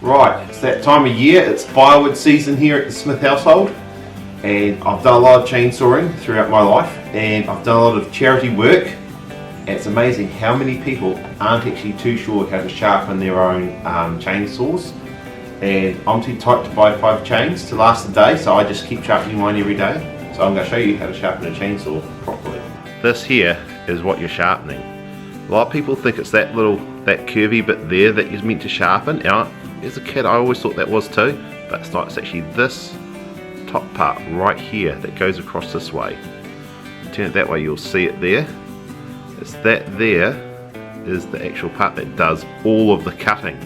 Right, it's that time of year, it's firewood season here at the Smith household, and I've done a lot of chainsawing throughout my life, and I've done a lot of charity work, and it's amazing how many people aren't actually too sure how to sharpen their own chainsaws. And I'm too tight to buy 5 chains to last the day, so I just keep sharpening mine every day. So I'm going to show you how to sharpen a chainsaw properly. This here is what you're sharpening. A lot of people think it's that curvy bit there that you're meant to sharpen. Now, as a kid I always thought that was too, but it's not. It's actually this top part right here that goes across this way. Turn it that way, you'll see it there. It's that there is the actual part that does all of the cutting.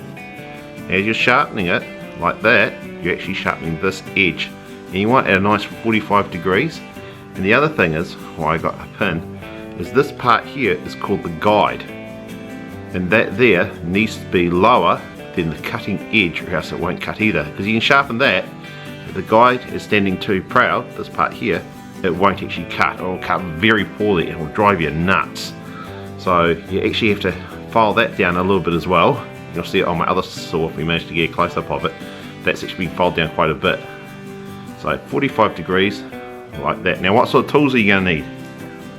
As you're sharpening it like that, you're actually sharpening this edge, and you want it at a nice 45 degrees. And the other thing is, why I got a pin, is this part here is called the guide, and that there needs to be lower than the cutting edge, or else it won't cut either. Because you can sharpen that, if the guide is standing too proud, this part here, it won't actually cut, or it will cut very poorly, it will drive you nuts. So you actually have to file that down a little bit as well. You'll see it on my other saw if we manage to get a close-up of it. That's actually been filed down quite a bit. So 45 degrees, like that. Now what sort of tools are you going to need?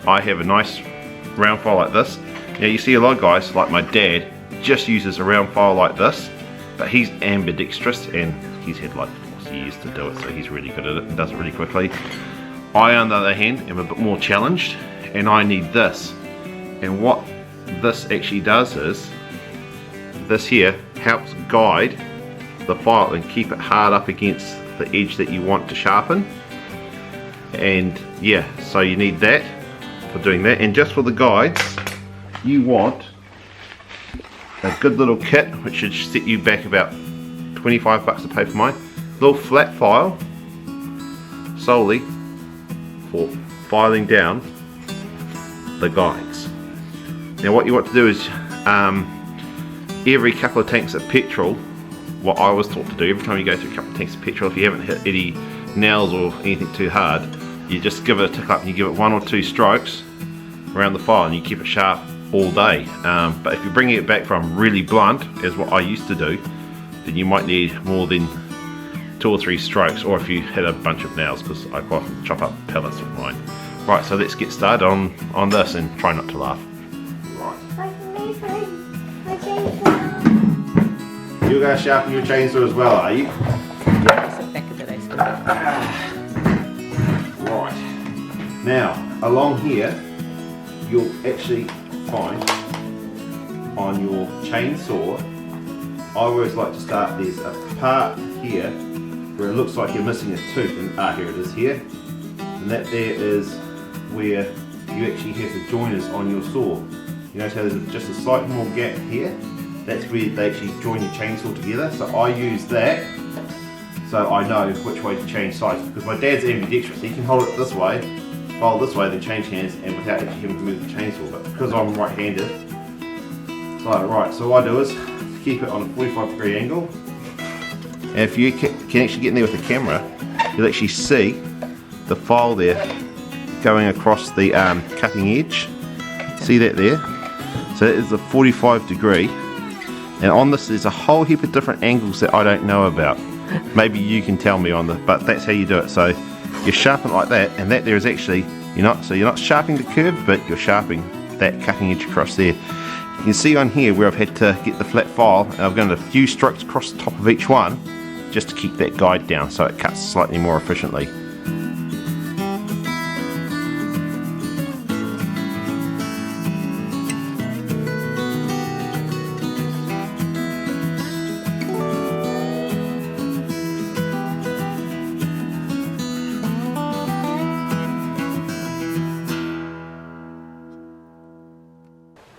I have a nice round file like this. Now you see a lot of guys, like my dad, just uses a round file like this, but he's ambidextrous and he's had like 40 years to do it, so he's really good at it and does it really quickly. I, on the other hand, am a bit more challenged, and I need this. And what this actually does is, this here helps guide the file and keep it hard up against the edge that you want to sharpen. And yeah, so you need that for doing that. And just for the guides, you want a good little kit, which should set you back about 25 bucks to pay for mine. Little flat file, solely for filing down the guides. Now what you want to do is, every couple of tanks of petrol, what I was taught to do, every time you go through a couple of tanks of petrol, if you haven't hit any nails or anything too hard, you just give it a tick up and you give it 1 or 2 strokes around the file and you keep it sharp all day. But if you're bringing it back from really blunt, as what I used to do, then you might need more than 2 or 3 strokes, or if you hit a bunch of nails, because I quite often chop up pellets with mine. Right, so let's get started on this and try not to laugh. You're going to sharpen your chainsaw as well, are you? Yes, the back of it I still Right. Now, along here, you'll actually find on your chainsaw, I always like to start, there's a part here where it looks like you're missing a tooth, and here it is here. And that there is where you actually have the joiners on your saw. You notice how there's just a slight more gap here? That's where they actually join your chainsaw together. So I use that so I know which way to change sides, because my dad's ambidextrous, he can hold it this way, fold this way, then change hands, and without actually having to move the chainsaw. But because I'm right-handed, so what I do is keep it on a 45-degree angle. And if you can actually get in there with the camera, you'll actually see the file there going across the cutting edge. See that there? So that is a 45-degree. And on this, there's a whole heap of different angles that I don't know about. Maybe you can tell me on but that's how you do it. So you sharpen it like that, and that there is actually, you're not sharpening the curve, but you're sharpening that cutting edge across there. You can see on here where I've had to get the flat file, and I've done a few strokes across the top of each one, just to keep that guide down so it cuts slightly more efficiently.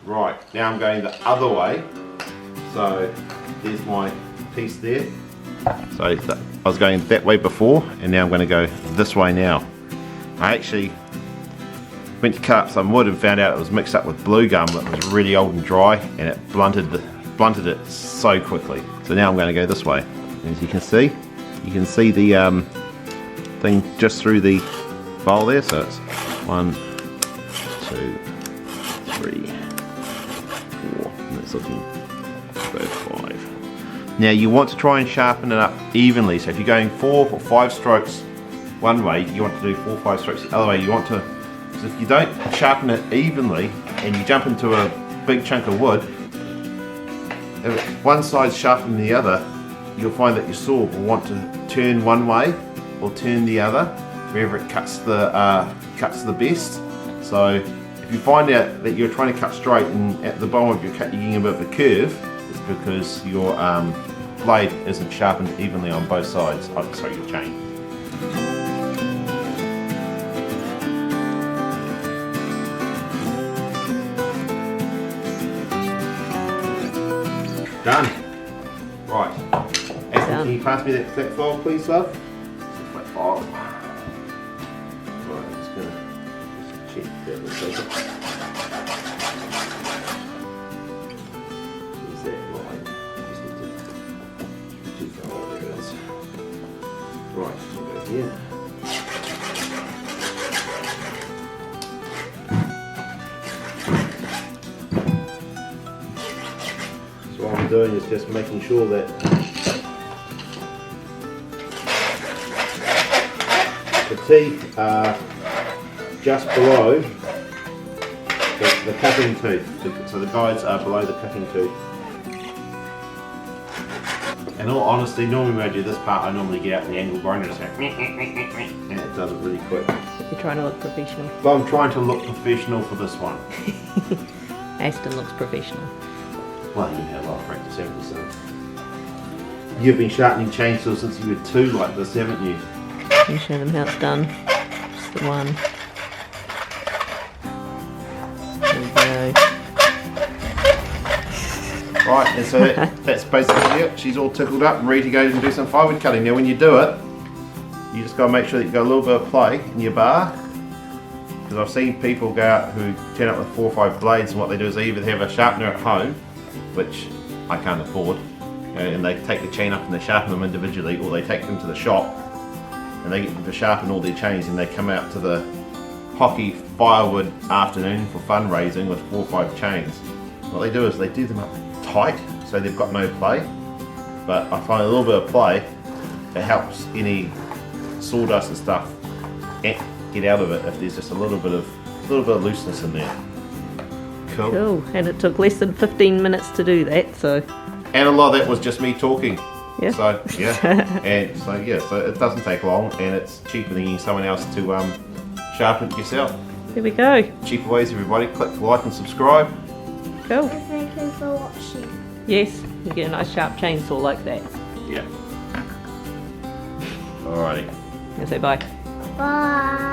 Right, now I'm going the other way. So there's my piece there. So I was going that way before, and now I'm going to go this way now. I actually went to cut up some wood and found out it was mixed up with blue gum that was really old and dry, and it blunted it so quickly. So now I'm going to go this way. As you can see the thing just through the file there. So it's 1, 2, 3, 4, and it's looking about 5. Now you want to try and sharpen it up evenly. So if you're going 4 or 5 strokes one way, you want to do 4 or 5 strokes the other way. You want to, because if you don't sharpen it evenly and you jump into a big chunk of wood, if one side's sharper than the other, you'll find that your saw will want to turn one way or turn the other, wherever it cuts the best. So if you find out that you're trying to cut straight and at the bottom of your cut you're getting a bit of a curve, it's because your blade isn't sharpened evenly on both sides. Oh, sorry, your chain. Done. Right. Ashley, can you pass me that flat file, please, love? Flat file. Right, I'm just gonna check that a second. Where's that line? Just need to oh, there it is. Right, we'll go here. So what I'm doing is just making sure that the teeth are just below the cutting tooth. So the guides are below the cutting tooth. In all honesty, normally when I do this part, I normally get out the angle grinder and just go and it does it really quick. You're trying to look professional. But I'm trying to look professional for this one. Aston looks professional. Well, you had a lot of practice, haven't you, son? You've been sharpening chainsaws since you were 2 like this, haven't you? Can you show them how it's done? Just the one. There we go. Right, and so that's basically it. She's all tickled up and ready to go and do some firewood cutting. Now when you do it, you just got to make sure that you've got a little bit of play in your bar. Because I've seen people go out who turn up with 4 or 5 blades, and what they do is they either have a sharpener at home, which I can't afford, and they take the chain up and they sharpen them individually, or they take them to the shop and they get them to sharpen all their chains, and they come out to the hockey firewood afternoon for fundraising with 4 or 5 chains. What they do is they do them up tight so they've got no play, but I find a little bit of play, it helps any sawdust and stuff get out of it if there's just a little bit of looseness in there. Cool. Cool. And it took less than 15 minutes to do that, so. And a lot of that was just me talking. Yeah. So yeah, and so yeah, so it doesn't take long, and it's cheaper than getting someone else to sharpen it yourself. There we go. Cheaper ways, everybody. Click like and subscribe. Cool. Thank you for watching. Yes, you get a nice sharp chainsaw like that. Yeah. Alrighty. You say bye. Bye.